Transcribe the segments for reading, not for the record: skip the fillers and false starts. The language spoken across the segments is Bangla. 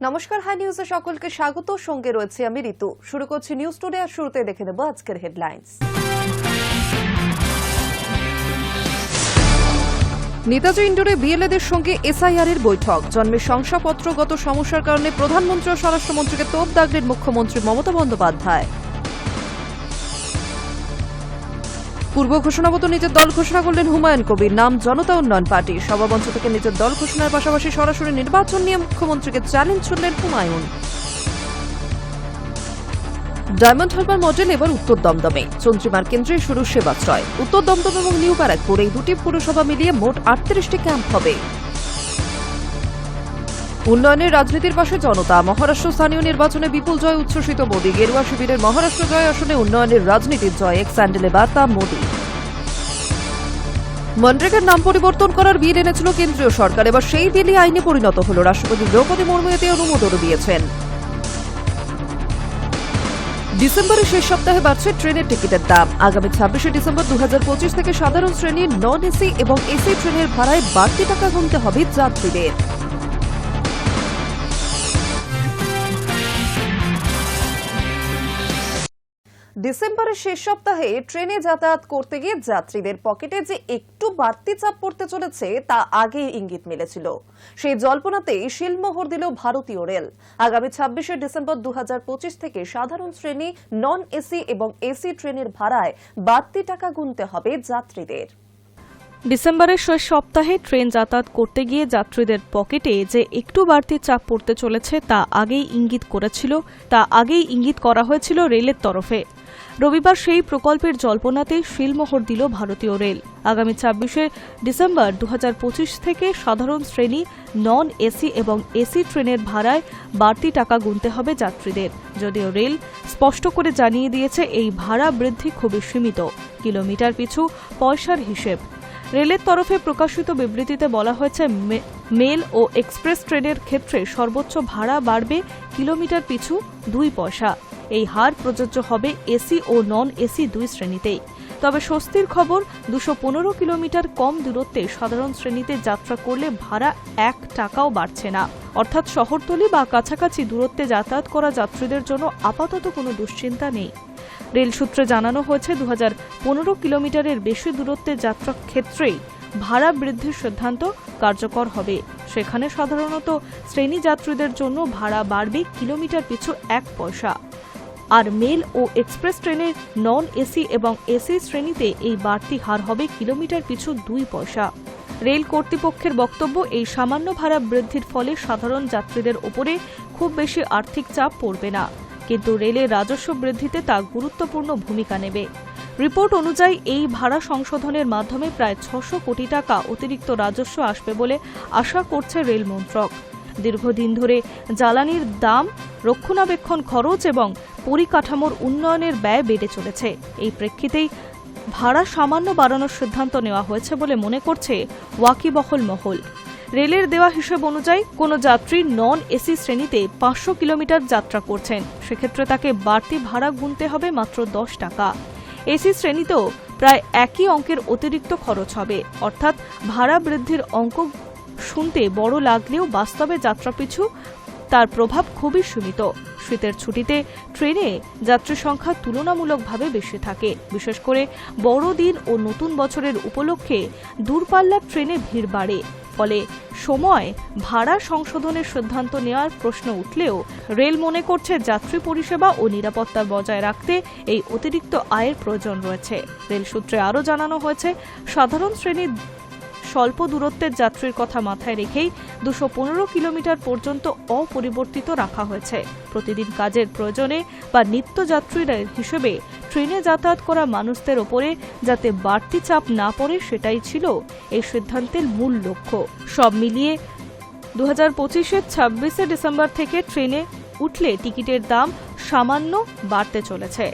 নমস্কার, হাই নিউজে সকলকে স্বাগত। সঙ্গে রয়েছে আমি ঋতু। শুরু করছি নিউজ টুডে, আর শুরুতে দেখে নেব আজকের হেডলাইন্স। নেতাজি ইন্ডোরে বিএলএদের সঙ্গে এসআইআর এর বৈঠক। জন্মের শংসাপত্রগত সমস্যার কারণে প্রধানমন্ত্রী ও স্বরাষ্ট্রমন্ত্রীকে তোপ দাগলেন মুখ্যমন্ত্রী মমতা বন্দ্যোপাধ্যায়। পূর্ব ঘোষণা মতো নিজের দল ঘোষণা করলেন হুমায়ুন কবির। নাম জনতা উন্নয়ন পার্টি। সভামঞ্চ থেকে নিজের দল ঘোষণার পাশাপাশি সরাসরি নির্বাচন নিয়ে মুখ্যমন্ত্রীকে চ্যালেঞ্জ ছুড়লেন হুমায়ুন। ডায়মন্ড হারবার মডেল এবার উত্তর দমদমে। চন্দ্রিমার কেন্দ্রে শুরু সেবাশ্রয়। উত্তর দমদম এবং নিউ ব্যারাকপুর এই দুটি পুরসভা মিলিয়ে মোট 38টি ক্যাম্প হবে। উন্নয়নের রাজনীতির পাশে জনতা। মহারাষ্ট্র স্থানীয় নির্বাচনে বিপুল জয় উচ্ছ্বসিত মোদী। গেরুয়া শিবিরের মহারাষ্ট্র জয় আসনে উন্নয়নের রাজনীতির জয়। এক স্যান্ডেলে বার্তা মোদী। মনরেগার নাম পরিবর্তন করার বিল এনেছিল কেন্দ্রীয় সরকার। এবার সেই বিলই আইনে পরিণত হল। রাষ্ট্রপতি দ্রৌপদী মুর্মু এতে অনুমোদনও দিয়েছেন। ডিসেম্বরের শেষ সপ্তাহে বাড়ছে ট্রেনের টিকিটের দাম। আগামী 26শে ডিসেম্বর 2025 থেকে সাধারণ শ্রেণীর নন এসি এবং এসি ট্রেনের ভাড়ায় বাড়তি টাকা গুনতে হবে যাত্রীদের। ডিসেম্বরের শেষ সপ্তাহে ট্রেনে যাতায়াত করতে গিয়ে যাত্রীদের পকেটে যে একটু বাড়তি চাপ পড়তে চলেছে তা আগেই ইঙ্গিত মিলেছিল। সেই জল্পনাতেই শিলমোহর দিল ভারতীয় রেল। আগামী 26শে ডিসেম্বর 2025 থেকে সাধারণ শ্রেণী, নন এসি এবং এসি ট্রেনের ভাড়ায় বাড়তি টাকা গুনতে হবে যাত্রীদের। ডিসেম্বরের শেষ সপ্তাহে ট্রেন যাতায়াত করতে গিয়ে যাত্রীদের পকেটে যে একটু বাড়তি চাপ পড়তে চলেছে তা আগেই ইঙ্গিত করা হয়েছিল রেলের তরফে। রবিবার সেই প্রকল্পের জল্পনাতে শিলমোহর দিল ভারতীয় রেল। আগামী 26শে ডিসেম্বর 2025 থেকে সাধারণ শ্রেণী, নন এসি এবং এসি ট্রেনের ভাড়ায় বাড়তি টাকা গুনতে হবে যাত্রীদের। যদিও রেল স্পষ্ট করে জানিয়ে দিয়েছে এই ভাড়া বৃদ্ধি খুবই সীমিত, কিলোমিটার পিছু পয়সার হিসেব। রেলের তরফে প্রকাশিত বিবৃতিতে বলা হয়েছে, মেল ও এক্সপ্রেস ট্রেনের ক্ষেত্রে সর্বোচ্চ ভাড়া বাড়বে কিলোমিটার পিছু 2 পয়সা। এই হার প্রযোজ্য হবে এসি ও নন এসি দুই শ্রেণীতেই। তবে স্বস্তির খবর, 215 কিলোমিটার কম দূরত্বে সাধারণ শ্রেণীতে যাত্রা করলে ভাড়া 1 টাকাও বাড়ছে না। অর্থাৎ শহরতলি বা কাছাকাছি দূরত্বে যাতায়াত করা যাত্রীদের জন্য আপাতত কোনো দুশ্চিন্তা নেই। রেল সূত্রে জানানো হয়েছে, 2015 কিলোমিটারের বেশি দূরত্বে যাত্রার ক্ষেত্রেই ভাড়া বৃদ্ধির সিদ্ধান্ত কার্যকর হবে। সেখানে সাধারণত শ্রেণী যাত্রীদের জন্য ভাড়া বাড়বে কিলোমিটার পিছু 1 পয়সা। আর মেল ও এক্সপ্রেস ট্রেনের নন এসি এবং এসি শ্রেণীতে এই বাড়তি হার হবে কিলোমিটার পিছু 2 পয়সা। রেল কর্তৃপক্ষের বক্তব্য, এই সামান্য ভাড়া বৃদ্ধির ফলে সাধারণ যাত্রীদের উপরে খুব বেশি আর্থিক চাপ পড়বে না, কিন্তু রেলের রাজস্ব বৃদ্ধিতে তা গুরুত্বপূর্ণ ভূমিকা নেবে। রিপোর্ট অনুযায়ী এই ভাড়া সংশোধনের মাধ্যমে প্রায় 600 কোটি টাকা অতিরিক্ত রাজস্ব আসবে বলে আশা করছে রেল মন্ত্রক। দীর্ঘদিন ধরে জ্বালানির দাম, রক্ষণাবেক্ষণ খরচ এবং পরিকাঠামোর উন্নয়নের ব্যয় বেড়ে চলেছে। এই প্রেক্ষিতেই ভাড়া সামান্য বাড়ানোর সিদ্ধান্ত নেওয়া হয়েছে বলে মনে করছে ওয়াকিবহল মহল। রেলের দেওয়া হিসেব অনুযায়ী কোনো যাত্রী নন এসি শ্রেণীতে 500 কিলোমিটার যাত্রা করছেন, সেক্ষেত্রে তাকে বাড়তি ভাড়া গুনতে হবে মাত্র 10 টাকা। এসি শ্রেণীতেও প্রায় একই অঙ্কের অতিরিক্ত খরচ হবে। অর্থাৎ ভাড়া বৃদ্ধির অঙ্ক শুনতে বড় লাগলেও বাস্তবে যাত্রাপিছু তার প্রভাব খুবই সীমিত। শীতের ছুটিতে ট্রেনে যাত্রী সংখ্যা তুলনামূলকভাবে বেশি থাকে। বিশেষ করে বড়দিন ও নতুন বছরের উপলক্ষে দূরপাল্লার ট্রেনে ভিড় বাড়ে। ফলে সময় ভাড়া সংশোধনের সিদ্ধান্ত নেওয়ার প্রশ্ন উঠলেও রেল মনে করছে যাত্রী পরিষেবা ও নিরাপত্তা বজায় রাখতে এই অতিরিক্ত আয়ের প্রয়োজন রয়েছে। রেল সূত্রে আরও জানানো হয়েছে, সাধারণ শ্রেণীর স্বল্প দূরত্বের যাত্রীর কথা মাথায় রেখেই 215 কিলোমিটার পর্যন্ত অপরিবর্তিত রাখা হয়েছে। প্রতিদিন কাজের প্রয়োজনে বা নিত্যযাত্রীর হিসেবে ট্রেনে যাতায়াত করা মানুষদের ওপরে যাতে বাড়তি চাপ না পড়ে, সেটাই ছিল এই সিদ্ধান্তের মূল লক্ষ্য। সব মিলিয়ে 2025-এর 26শে ডিসেম্বর থেকে ট্রেনে উঠলে টিকিটের দাম সামান্য বাড়তে চলেছে।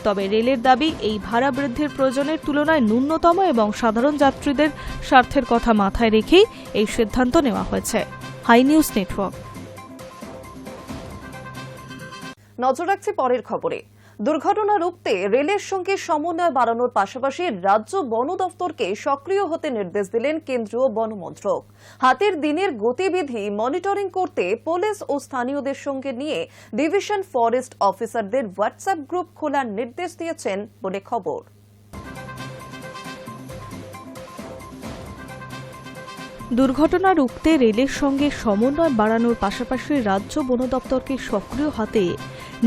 তবে রেলের দাবি, এই ভাড়া বৃদ্ধির প্রয়োজনের তুলনায় ন্যূনতম এবং সাধারণ যাত্রীদের স্বার্থের কথা মাথায় রেখেই এই সিদ্ধান্ত নেওয়া হয়েছে। High news network. নজর রাখছি পরের খবরে। দুর্ঘটনা রুখতে রেলের সঙ্গে সমন্বয় বাড়ানোর পাশাপাশি রাজ্য বন দফতরকে সক্রিয় হতে নির্দেশ দিলেন কেন্দ্রীয় বন মন্ত্রক। হাতির দিনের গতিবিধি মনিটরিং করতে পুলিশ ও স্থানীয়দের সঙ্গে নিয়ে ডিভিশন ফরেস্ট অফিসারদের হোয়াটসঅ্যাপ গ্রুপ খোলার নির্দেশ দিয়েছেন বলে খবর। দুর্ঘটনা রুখতে রেলের সঙ্গে সমন্বয় বাড়ানোর পাশাপাশি রাজ্য বন দপ্তরকে সক্রিয় হতে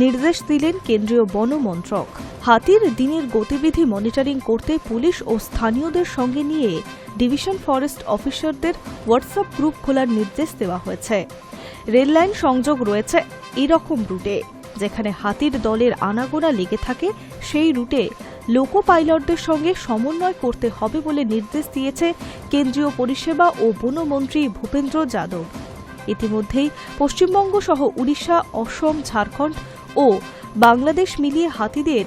নির্দেশ দিলেন কেন্দ্রীয় বন মন্ত্রক। হাতির দিনের গতিবিধি মনিটরিং করতে পুলিশ ও স্থানীয়দের সঙ্গে নিয়ে ডিভিশন ফরেস্ট অফিসারদের হোয়াটসঅ্যাপ গ্রুপ খোলার নির্দেশ দেওয়া হয়েছে। রেললাইন সংযোগ রয়েছে এরকম রুটে, যেখানে হাতির দলের আনাগোনা লেগে থাকে, সেই রুটে লোকো পাইলটদের সঙ্গে সমন্বয় করতে হবে বলে নির্দেশ দিয়েছে কেন্দ্রীয় পরিষেবা ও বনমন্ত্রী ভূপেন্দ্র যাদব। ইতিমধ্যেই পশ্চিমবঙ্গ সহ উড়িষ্যা, অসম, ঝাড়খণ্ড ও বাংলাদেশ মিলিয়ে হাতিদের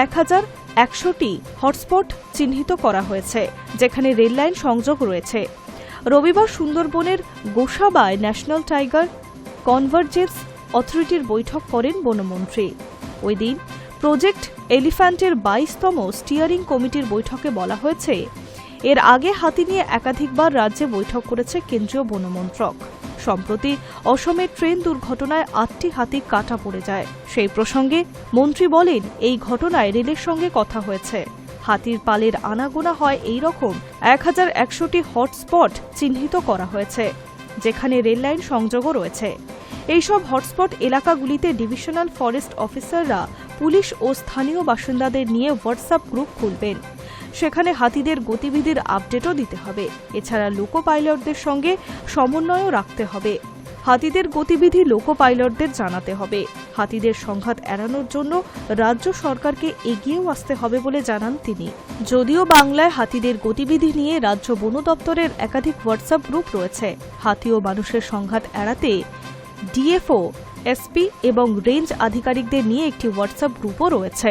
1100টি হটস্পট চিহ্নিত করা হয়েছে, যেখানে রেললাইন সংযোগ রয়েছে। রবিবার সুন্দরবনের গোসাবায় ন্যাশনাল টাইগার কনভারজেন্স অথরিটির বৈঠক করেন বনমন্ত্রী। ওই দিন প্রজেক্ট এলিফ্যান্টের 22তম স্টিয়ারিং কমিটির বৈঠকে বলা হয়েছে, এর আগে হাতি নিয়ে একাধিকবার রাজ্যে বৈঠক করেছে কেন্দ্রীয় বনমন্ত্রক। সম্প্রতি অসমের ট্রেন দুর্ঘটনায় 8টি হাতি কাটা পড়ে যায়। সেই প্রসঙ্গে মন্ত্রী বলেন, এই ঘটনায় রেলের সঙ্গে কথা হয়েছে। হাতির পালের আনাগোনা হয় এই রকম 1100টি হটস্পট চিহ্নিত করা হয়েছে, যেখানে রেললাইন সংযোগও রয়েছে। এইসব হটস্পট এলাকাগুলিতে ডিভিশনাল ফরেস্ট অফিসাররা পুলিশ ও স্থানীয় বাসিন্দাদের নিয়ে হোয়াটসঅ্যাপ গ্রুপ খুলবেন। সেখানে হাতিদের গতিবিধির আপডেটও দিতে হবে। এছাড়া লোকো পাইলটদের সঙ্গে সমন্বয়ও রাখতে হবে। হাতিদের গতিবিধি লোকো পাইলটদের জানাতে হবে। হাতিদের সংঘাত এড়ানোর জন্য রাজ্য সরকারকে এগিয়েও আসতে হবে বলে জানান তিনি। যদিও বাংলায় হাতিদের গতিবিধি নিয়ে রাজ্য বন দপ্তরের একাধিক হোয়াটসঅ্যাপ গ্রুপ রয়েছে, হাতি ও মানুষের সংঘাত এড়াতে ডিএফও, এসপি এবং রেঞ্জ আধিকারিকদের নিয়ে একটি হোয়াটসঅ্যাপ গ্রুপও রয়েছে।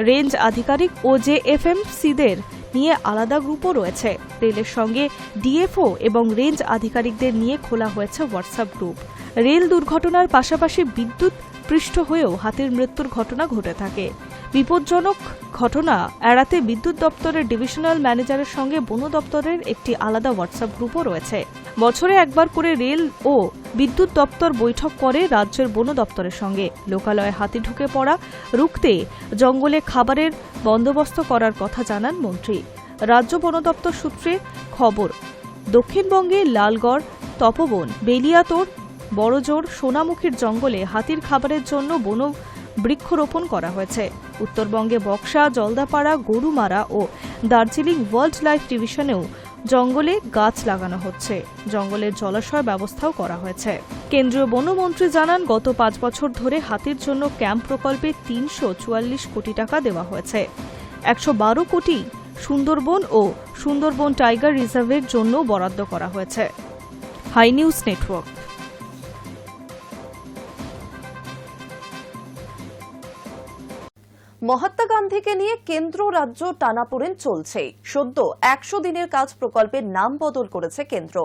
রেঞ্জ আধিকারিক ও জেএফএমসিদের নিয়ে আলাদা গ্রুপও রয়েছে। রেলের সঙ্গে ডিএফও এবং রেঞ্জ আধিকারিকদের নিয়ে খোলা হয়েছে হোয়াটসঅ্যাপ গ্রুপ। রেল দুর্ঘটনার পাশাপাশি বিদ্যুৎ পৃষ্ঠ হয়েও হাতির মৃত্যুর ঘটনা ঘটে থাকে। বিপজ্জনক ঘটনা এড়াতে বিদ্যুৎ দপ্তরের ডিভিশনাল ম্যানেজারের সঙ্গে বন দপ্তরের একটি আলাদা হোয়াটসঅ্যাপ গ্রুপও রয়েছে। বছরে একবার করে রেল ও বিদ্যুৎ দপ্তর বৈঠক করে রাজ্যের বন দপ্তরের সঙ্গে। লোকালয়ে হাতি ঢুকে পড়া রুখতে জঙ্গলে খাবারের বন্দোবস্ত করার কথা জানান মন্ত্রী। রাজ্য বন দপ্তর সূত্রে খবর, দক্ষিণবঙ্গে লালগড়, তপবন, বেলিয়াতোড়, বড়জোর, সোনামুখীর জঙ্গলে হাতির খাবারের জন্য বন বৃক্ষরোপণ করা হয়েছে। উত্তরবঙ্গে বক্সা, জলদাপাড়া, গরুমারা ও দার্জিলিং ওয়াইল্ড লাইফ ডিভিশনেও জঙ্গলে গাছ লাগানো হচ্ছে। জঙ্গলের জলাশয় ব্যবস্থাও করা হয়েছে। কেন্দ্রীয় বনমন্ত্রী জানান, গত 5 বছর ধরে হাতির জন্য ক্যাম্প প্রকল্পে 344 কোটি টাকা দেওয়া হয়েছে। 112 কোটি সুন্দরবন ও সুন্দরবন টাইগার রিজার্ভের জন্য বরাদ্দ করা হয়েছে। High news network. মহাত্মা গান্ধীকে নিয়ে কেন্দ্র রাজ্য টানাপোড়েন চলছে। সদ্য 100 দিনের কাজ প্রকল্পের নাম বদল করেছে কেন্দ্র।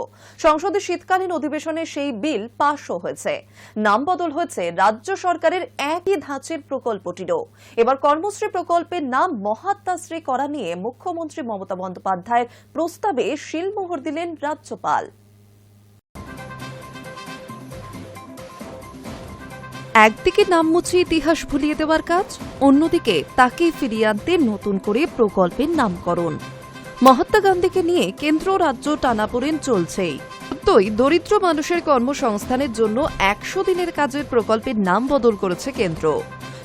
সংসদে শীতকালীন অধিবেশনে সেই বিল পাশও হয়েছে। নাম বদল হয়েছে রাজ্য সরকারের একই ধাঁচের প্রকল্পটিরও। এবার কর্মশ্রী প্রকল্পের নাম মহাত্মাশ্রী করা নিয়ে মুখ্যমন্ত্রী মমতা বন্দ্যোপাধ্যায়ের প্রস্তাবে শিলমোহর দিলেন রাজ্যপাল। একদিকে নাম মুছে ইতিহাস ভুলিয়ে দেওয়ার কাজ, অন্যদিকে তাকে ফিরিয়ে আনতে নতুন করে প্রকল্পের নামকরণ। মহাত্মা গান্ধীকে নিয়ে কেন্দ্র রাজ্য টানাপোড়েন চলছেই। সত্যই দরিদ্র মানুষের কর্মসংস্থানের জন্য 100 দিনের কাজের প্রকল্পের নাম বদল করেছে কেন্দ্র।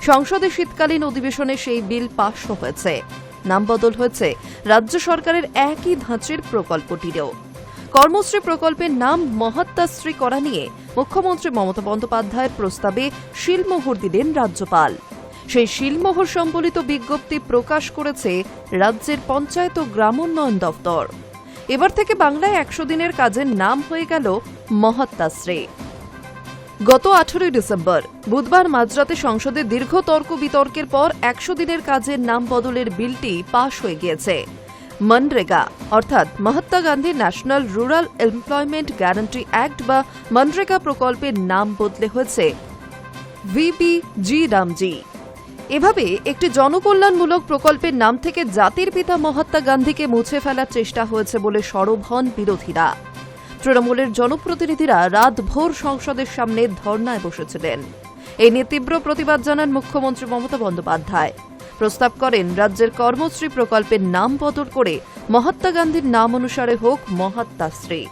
সংসদে শীতকালীন অধিবেশনে সেই বিল পাশ হয়েছে। নাম বদল হয়েছে রাজ্য সরকারের একই ধাঁচের প্রকল্পটিরও। কর্মশ্রী প্রকল্পের নাম মহাত্মাশ্রী করা নিয়ে মুখ্যমন্ত্রী মমতা বন্দ্যোপাধ্যায়ের প্রস্তাবে শিলমোহর দিলেন রাজ্যপাল। সেই শিলমোহর সম্বলিত বিজ্ঞপ্তি প্রকাশ করেছে রাজ্যের পঞ্চায়েত ও গ্রামোন্নয়ন দফতর। এবার থেকে বাংলায় 100 দিনের কাজের নাম হয়ে গেল মহাত্মাশ্রী। গত 18 ডিসেম্বর বুধবার মাঝরাতে সংসদে দীর্ঘ তর্ক বিতর্কের পর 100 দিনের কাজের নাম বদলের বিলটি পাশ হয়ে গিয়েছে। মনরেগা অর্থাৎ Mahatma Gandhi national rural employment guarantee act বা মনরেগা প্রকল্পের নাম বদলে হয়েছে ভিবিজি রামজি। এভাবে একটি জনকল্যাণমূলক প্রকল্পের নাম থেকে জাতির পিতা মহাত্মা গান্ধীকে মুছে ফেলার চেষ্টা হয়েছে বলে সরব হন বিরোধীরা। তৃণমূলের জনপ্রতিনিধিরা রাতভর সংসদের সামনে ধর্নায় বসেছিলেন। এই নিয়ে তীব্র প্রতিবাদ জানান মুখ্যমন্ত্রী মমতা বন্দ্যোপাধ্যায়। প্রস্তাব করেন রাজ্যের কর্মশ্রী প্রকল্পের নাম বদল করে মহাত্মা গান্ধীর নাম অনুসারে হোক মহাত্মাশ্রী।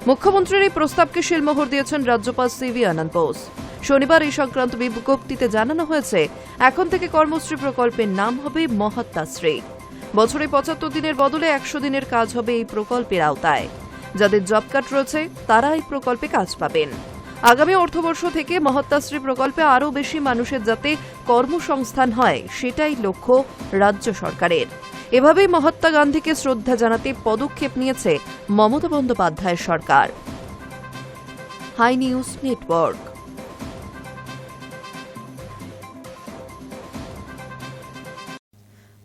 মুখ্যমন্ত্রীর এই প্রস্তাবকে শিলমোহর দিয়েছেন রাজ্যপাল সিভি আনন্দ বোস। শনিবার এই সংক্রান্ত বিজ্ঞপ্তিতে জানানো হয়েছে, এখন থেকে কর্মশ্রী প্রকল্পের নাম হবে মহাত্মাশ্রী। বছরে 75 দিনের বদলে 100 দিনের কাজ হবে এই প্রকল্পের আওতায়। যাদের জব কার্ড রয়েছে তারা এই প্রকল্পে কাজ পাবেন। আগামী অর্থবর্ষ থেকে মহাত্মাশ্রী প্রকল্পে আরও বেশি মানুষের যাতে কর্মসংস্থান হয় সেটাই লক্ষ্য রাজ্য সরকারের। এভাবেই মহাত্মা গান্ধীকে শ্রদ্ধা জানাতে পদক্ষেপ নিয়েছে মমতা বন্দ্যোপাধ্যায়ের সরকার। Hi news network.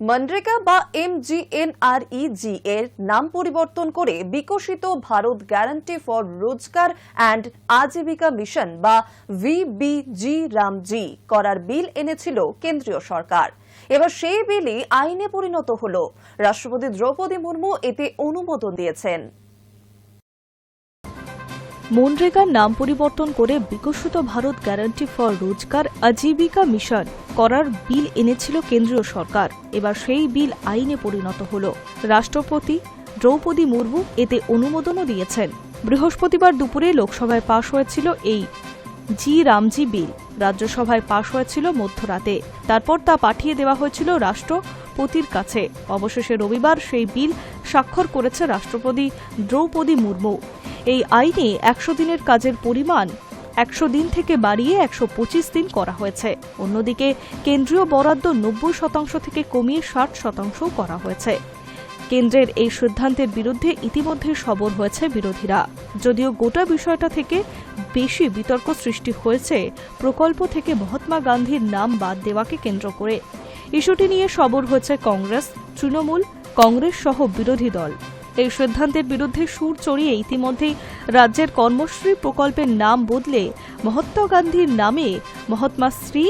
মনরেগা বা MGNREG এর নাম পরিবর্তন করে Viksit Bharat guarantee for Rozgar and Ajeevika mission বা VBG-রামজি করার বিল এনেছিল কেন্দ্রীয় সরকার। এবার সেই বিলই আইনে পরিণত হল। রাষ্ট্রপতি দ্রৌপদী মুর্মু এতে অনুমোদন দিয়েছেন। মনরেগার নাম পরিবর্তন করে বিকশিত ভারত গ্যারান্টি ফর রোজগার আজীবিকা মিশন করার বিল এনেছিল কেন্দ্রীয় সরকার। এবার সেই বিল আইনে পরিণত হল। রাষ্ট্রপতি দ্রৌপদী মুর্মু এতে অনুমোদনও দিয়েছেন। বৃহস্পতিবার দুপুরে লোকসভায় পাশ হয়েছিল এই রামজি বিল। রাজ্যসভায় পাশ হয়েছিল মধ্যরাতে। তারপর তা পাঠিয়ে দেওয়া হয়েছিল রাষ্ট্রপতির কাছে। অবশেষে রবিবার সেই বিল স্বাক্ষর করেছে রাষ্ট্রপতি দ্রৌপদী মুর্মু। এই আইনে 100 দিনের কাজের পরিমাণ 100 দিন থেকে বাড়িয়ে 125 দিন করা হয়েছে। অন্যদিকে কেন্দ্রীয় বরাদ্দ 90% থেকে কমিয়ে 60% করা হয়েছে। কেন্দ্রের এই সিদ্ধান্তের বিরুদ্ধে ইতিমধ্যে সরব হয়েছে বিরোধীরা। যদিও গোটা বিষয়টা থেকে বেশি বিতর্ক সৃষ্টি হয়েছে প্রকল্প থেকে মহাত্মা গান্ধীর নাম বাদ দেওয়াকে কেন্দ্র করে। ইস্যুটি নিয়ে সরব হয়েছে কংগ্রেস, তৃণমূল কংগ্রেস সহ বিরোধী দল। এই সিদ্ধান্তের বিরুদ্ধে সুর চড়িয়ে ইতিমধ্যেই রাজ্যের কর্মশ্রী প্রকল্পের নাম বদলে মহাত্মা গান্ধীর নামে মহাত্মাশ্রী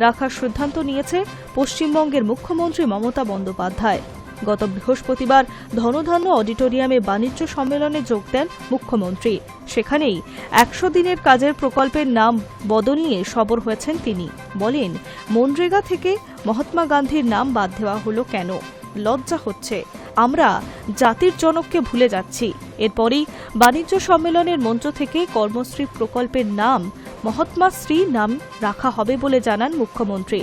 রাখার সিদ্ধান্ত নিয়েছে পশ্চিমবঙ্গের মুখ্যমন্ত্রী মমতা বন্দ্যোপাধ্যায়। গত বৃহস্পতিবার ধনধান্য অডিটোরিয়ামে বাণিজ্য সম্মেলনে যোগ দেন মুখ্যমন্ত্রী। সেখানেই 100 দিনের কাজের প্রকল্পের নাম বদল নিয়ে সরব হয়েছেন তিনি। বলেন, মনরেগা থেকে মহাত্মা গান্ধীর নাম বাদ দেওয়া হলো কেন? লজ্জা হচ্ছে। আমরা জাতির জনককে ভুলে যাচ্ছি। এরপরই বাণিজ্য সম্মেলনের মঞ্চ থেকে কর্মশ্রী প্রকল্পের নাম মহাত্মাশ্রী নাম রাখা হবে বলে জানান মুখ্যমন্ত্রী।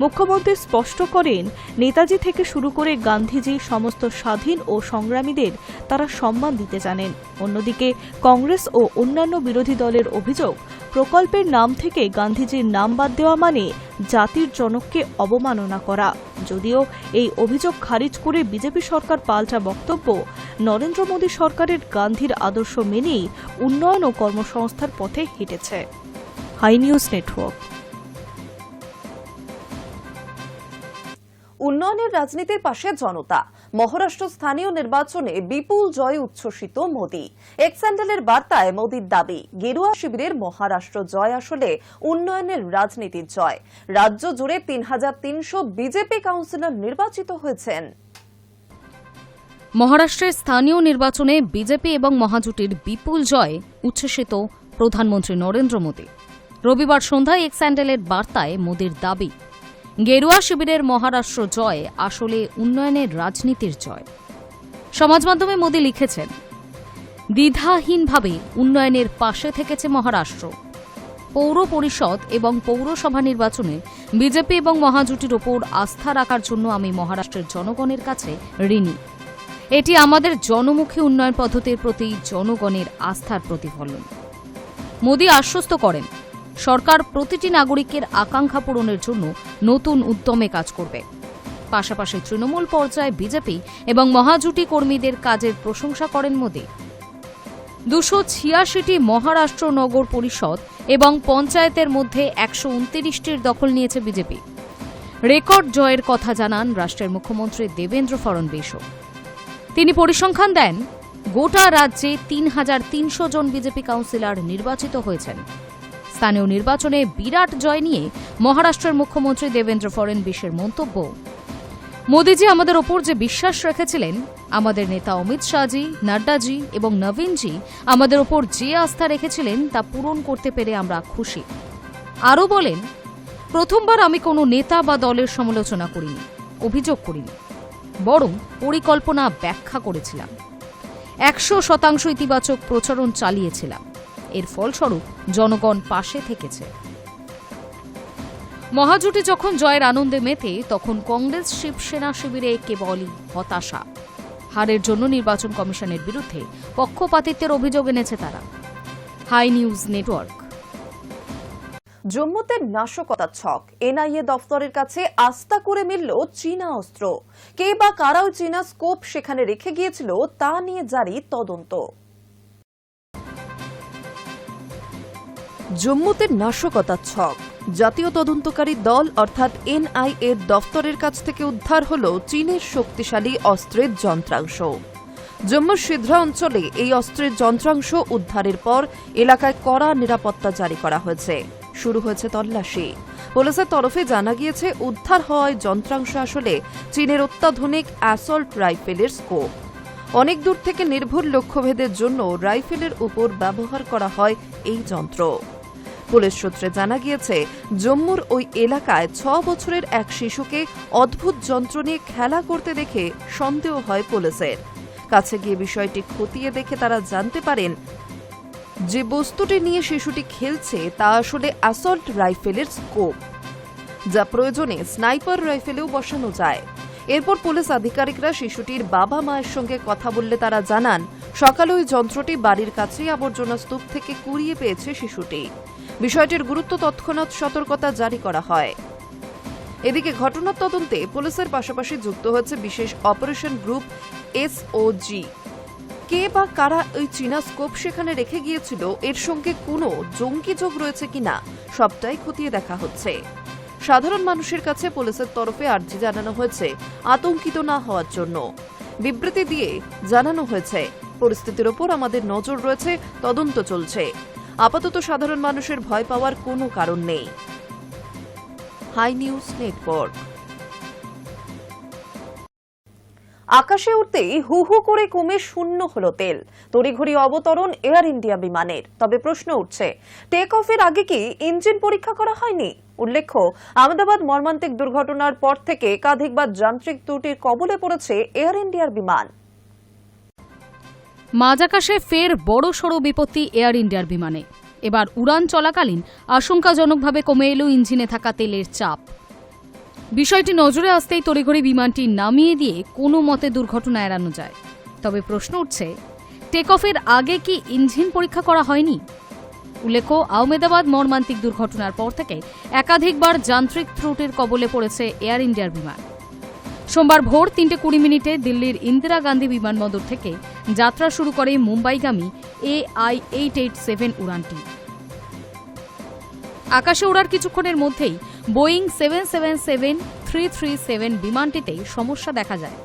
মুখ্যমন্ত্রী স্পষ্ট করেন, নেতাজি থেকে শুরু করে গান্ধীজি সমস্ত স্বাধীন ও সংগ্রামীদের তারা সম্মান দিতে জানেন। অন্যদিকে কংগ্রেস ও অন্যান্য বিরোধী দলের অভিযোগ, প্রকল্পের নাম থেকে গান্ধীজির নাম বাদ দেওয়া মানে জাতির জনককে অবমাননা করা। যদিও এই অভিযোগ খারিজ করে বিজেপি সরকার পাল্টা বক্তব্য, নরেন্দ্র মোদী সরকারের গান্ধীর আদর্শ মেনেই উন্নয়ন ও কর্মসংস্থার পথে হেঁটেছে। High news network. উন্নয়নের রাজনীতির পাশে জনতা। মহারাষ্ট্র স্থানীয় নির্বাচনে বিপুল জয়ে উচ্ছ্বসিত মোদি। এক্স হ্যান্ডেলের বার্তায় মোদির দাবি, গেরুয়া শিবিরের মহারাষ্ট্র জয় আসলে উন্নয়নের রাজনীতির জয়। রাজ্য জুড়ে 3300 বিজেপি কাউন্সিলর নির্বাচিত হয়েছেন। মহারাষ্ট্রের স্থানীয় নির্বাচনে বিজেপি এবং মহাজোটের বিপুল জয় উচ্ছ্বসিত প্রধানমন্ত্রী নরেন্দ্র মোদী। রবিবার সন্ধ্যায় এক্স হ্যান্ডেলের বার্তায় মোদির দাবি, গেরুয়া শিবিরের মহারাষ্ট্র জয় আসলে উন্নয়নের রাজনীতির জয়। সমাজ মাধ্যমে মোদি লিখেছেন, দ্বিধাহীনভাবে উন্নয়নের পাশে থেকেছে মহারাষ্ট্র। পৌর পরিষদ এবং পৌরসভা নির্বাচনে বিজেপি এবং মহাজোটের ওপর আস্থা রাখার জন্য আমি মহারাষ্ট্রের জনগণের কাছে ঋণী। এটি আমাদের জনমুখী উন্নয়ন পদ্ধতির প্রতি জনগণের আস্থার প্রতিফলন। মোদি আশ্বস্ত করেন, সরকার প্রতিটি নাগরিকের আকাঙ্ক্ষা পূরণের জন্য নতুন উদ্যমে কাজ করবে। পাশাপাশি তৃণমূল পর্যায়ে বিজেপি এবং মহাজোটি কর্মীদের কাজের প্রশংসা করেন মোদি। 286টি মহারাষ্ট্র নগর পরিষদ এবং পঞ্চায়েতের মধ্যে 129টির দখল নিয়েছে বিজেপি। রেকর্ড জয়ের কথা জানান রাষ্ট্রের মুখ্যমন্ত্রী দেবেন্দ্র ফড়নবিসও। তিনি পরিসংখ্যান দেন, গোটা রাজ্যে 3300 জন বিজেপি কাউন্সিলর নির্বাচিত হয়েছেন। স্থানীয় নির্বাচনে বিরাট জয় নিয়ে মহারাষ্ট্রের মুখ্যমন্ত্রী দেবেন্দ্র ফড়নবীশের মন্তব্য, মোদিজি আমাদের ওপর যে বিশ্বাস রেখেছিলেন, আমাদের নেতা অমিত শাহজি, নাড্ডাজি এবং নবীনজি আমাদের ওপর যে আস্থা রেখেছিলেন তা পূরণ করতে পেরে আমরা খুশি। আরও বলেন, প্রথমবার আমি কোনো নেতা বা দলের সমালোচনা করিনি, অভিযোগ করিনি, বরং পরিকল্পনা ব্যাখ্যা করেছিলাম। 100% ইতিবাচক প্রচারণ চালিয়েছিলাম। এর ফলস্বরূপ জনগণ পাশে থেকেছে। মহাজোটে যখন জয়ের আনন্দে মেতে, তখন কংগ্রেস শিবসেনা শিবিরে কেবলই হতাশা। হারের জন্য নির্বাচন কমিশনের বিরুদ্ধে পক্ষপাতিত্বের অভিযোগ এনেছে তারা। High news network. জম্মুতে নাশকতার ছক, এনআইএ দফতরের কাছে আস্থা করে মিলল চীনা অস্ত্র। কে বা কারাও চীনা স্কোপ সেখানে রেখে গিয়েছিল তা নিয়ে জারি তদন্ত। জম্মুতে নাশকতার ছক, জাতীয় তদন্তকারী দল অর্থাৎ এনআইএ দফতরের কাছ থেকে উদ্ধার হল চীনের শক্তিশালী অস্ত্রের যন্ত্রাংশ। জম্মুর সিদ্রা অঞ্চলে এই অস্ত্রের যন্ত্রাংশ উদ্ধারের পর এলাকায় কড়া নিরাপত্তা জারি করা হয়েছে। শুরু হয়েছে তল্লাশি। পুলিশের তরফে জানা গিয়েছে, উদ্ধার হওয়ায় যন্ত্রাংশ আসলে চীনের অত্যাধুনিক অ্যাসল্ট রাইফেলের স্কোপ। অনেক দূর থেকে নির্ভুল লক্ষ্যভেদের জন্য রাইফেলের উপর ব্যবহার করা হয় এই যন্ত্র। পুলিশ সূত্রে জানা গিয়েছে, জম্মুর ওই এলাকায় 6 বছরের এক শিশুকে অদ্ভুত যন্ত্র নিয়ে খেলা করতে দেখে সন্দেহ হয় পুলিশের। কাছে গিয়ে বিষয়টি খতিয়ে দেখে তারা জানতে পারেন, যে বস্তুটি নিয়ে শিশুটি খেলছে তা আসলে অ্যাসল্ট রাইফেলের স্কোপ, যা প্রয়োজনে স্নাইপার রাইফেলেও বসানো যায়। এরপর পুলিশ আধিকারিকরা শিশুটির বাবা মায়ের সঙ্গে কথা বললে তারা জানান, সকালে ওই যন্ত্রটি বাড়ির কাছেই আবর্জনা স্তূপ থেকে কুড়িয়ে পেয়েছে শিশুটি। বিষয়টির গুরুত্ব তৎক্ষণাৎ সতর্কতা জারি করা হয়। এদিকে ঘটনার তদন্তে পুলিশের পাশাপাশি যুক্ত হয়েছে বিশেষ অপারেশন গ্রুপ এসওজি। কে বা কারা ওই চীনা স্কোপ সেখানে রেখে গিয়েছিল, এর সঙ্গে কোনো জঙ্গি যোগ রয়েছে কিনা সবটাই খতিয়ে দেখা হচ্ছে। সাধারণ মানুষের কাছে পুলিশের তরফে আর্জি জানানো হয়েছে আতঙ্কিত না হওয়ার জন্য। বিবৃতি দিয়ে জানানো হয়েছে, পরিস্থিতির ওপর আমাদের নজর রয়েছে, তদন্ত চলছে। আপাতত সাধারণ মানুষের ভয় পাওয়ার কোনো কারণ নেই। High news network. আকাশে উঠতেই হু হু করে কমে শূন্য হলো তেল। তড়িঘড়ি অবতরণ এয়ার ইন্ডিয়া বিমানের। তবে প্রশ্ন উঠছে, টেক অফের আগে কি ইঞ্জিন পরীক্ষা করা হয়নি? উল্লেখ্য, আহমেদাবাদ মর্মান্তিক দুর্ঘটনার পর থেকে একাধিকবার যান্ত্রিক ত্রুটির কবলে পড়েছে এয়ার ইন্ডিয়ার বিমান। মাঝ আকাশে ফের বড়সড় বিপত্তি এয়ার ইন্ডিয়ার বিমানে। এবার উড়ান চলাকালীন আশঙ্কাজনকভাবে কমে এলো ইঞ্জিনে থাকা তেলের চাপ। বিষয়টি নজরে আসতেই তড়িঘড়ি বিমানটি নামিয়ে দিয়ে কোনো মতে দুর্ঘটনা এড়ানো যায়। তবে প্রশ্ন উঠছে, টেক অফের আগে কি ইঞ্জিন পরীক্ষা করা হয়নি? উল্লেখ্য, আহমেদাবাদ মর্মান্তিক দুর্ঘটনার পর থেকে একাধিকবার যান্ত্রিক ত্রুটির কবলে পড়েছে এয়ার ইন্ডিয়ার বিমান। সোমবার ভোর 3:20 দিল্লির ইন্দিরা গান্ধী বিমানবন্দর থেকে যাত্রা শুরু করে মুম্বাইগামী AI-887 উড়ানটি। আকাশে ওড়ার কিছুক্ষণের মধ্যেই বোয়িং 777-337 বিমানটিতে সমস্যা দেখা যায়।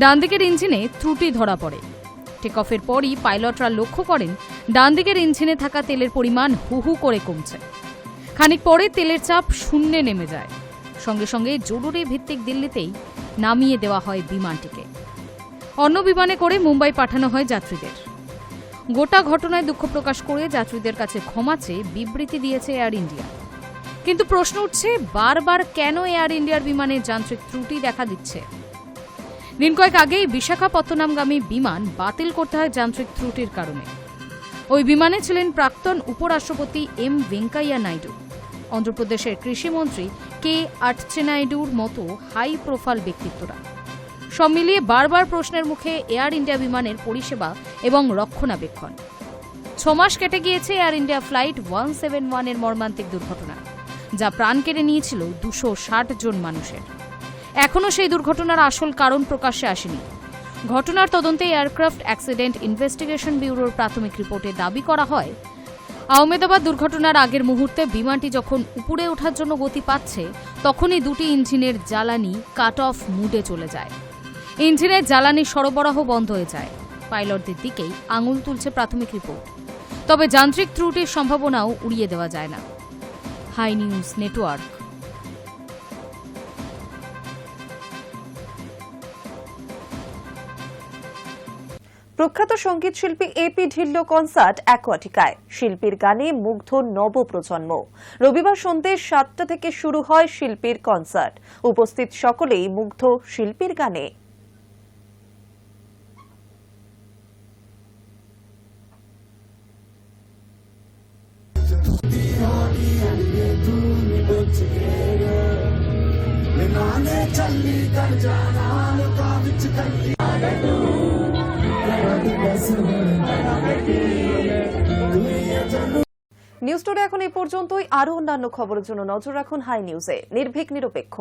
ডান দিকের ইঞ্জিনে ত্রুটি ধরা পড়ে। টেক অফের পরই পাইলটরা লক্ষ্য করেন, ডান দিকের ইঞ্জিনে থাকা তেলের পরিমাণ হু হু করে কমছে। খানিক পরে তেলের চাপ শূন্যে নেমে যায়। সঙ্গে সঙ্গে জরুরি ভিত্তিক দিল্লিতেই নামিয়ে দেওয়া হয় বিমানটিকে। অন্য বিমানে করে মুম্বাই পাঠানো হয় যাত্রীদের। গোটা ঘটনায় দুঃখ প্রকাশ করে যাত্রীদের কাছে ক্ষমা চেয়ে বিবৃতি দিয়েছে এয়ার ইন্ডিয়া। কিন্তু প্রশ্ন উঠছে, বারবার কেন এয়ার ইন্ডিয়ার বিমানে যান্ত্রিক ত্রুটি দেখা দিচ্ছে? দিন কয়েক আগেই বিশাখাপত্তনমগামী বিমান বাতিল করতে হয় যান্ত্রিক ত্রুটির কারণে। ওই বিমানে ছিলেন প্রাক্তন উপরাষ্ট্রপতি এম ভেঙ্কাইয়া নাইডু, অন্ধ্রপ্রদেশের কৃষিমন্ত্রী কে আচ্চেনাইডুর মতো হাই প্রোফাইল ব্যক্তিত্বরা। সব মিলিয়ে বারবার প্রশ্নের মুখে এয়ার ইন্ডিয়া বিমানের পরিষেবা এবং রক্ষণাবেক্ষণ। 6 মাস কেটে গিয়েছে এয়ার ইন্ডিয়া ফ্লাইট 171 এর মর্মান্তিক দুর্ঘটনা, যা প্রাণ কেড়ে নিয়েছিল 260 জন মানুষের। এখনও সেই দুর্ঘটনার আসল কারণ প্রকাশ্যে আসেনি। ঘটনার তদন্তে এয়ারক্রাফট অ্যাক্সিডেন্ট ইনভেস্টিগেশন ব্যুরোর প্রাথমিক রিপোর্টে দাবি করা হয়, আহমেদাবাদ দুর্ঘটনার আগের মুহূর্তে বিমানটি যখন উপরে ওঠার জন্য গতি পাচ্ছে, তখনই দুটি ইঞ্জিনের জ্বালানি কাট অফ মুডে চলে যায়। ইঞ্জিনের জ্বালানি সরবরাহ বন্ধ হয়ে যায়। পাইলটদের দিকেই আঙুল তুলছে প্রাথমিক রিপোর্ট। তবে যান্ত্রিক ত্রুটির সম্ভাবনাও উড়িয়ে দেওয়া যায় না। High news network. প্রখ্যাত সঙ্গীত শিল্পী এপি ঢিল্লো কনসার্ট অ্যাকোয়াটিকায়। শিল্পীর গানে মুগ্ধ নবপ্রজন্ম। রবিবার সন্ধ্যে 7টা থেকে শুরু হয় শিল্পীর কনসার্ট। উপস্থিত সকলেই মুগ্ধ শিল্পীর গানে। নিউজ টুডে এখন এই পর্যন্তই। আরও অন্যান্য খবরের জন্য নজর রাখুন হাই নিউজে। নির্ভীক নিরপেক্ষ।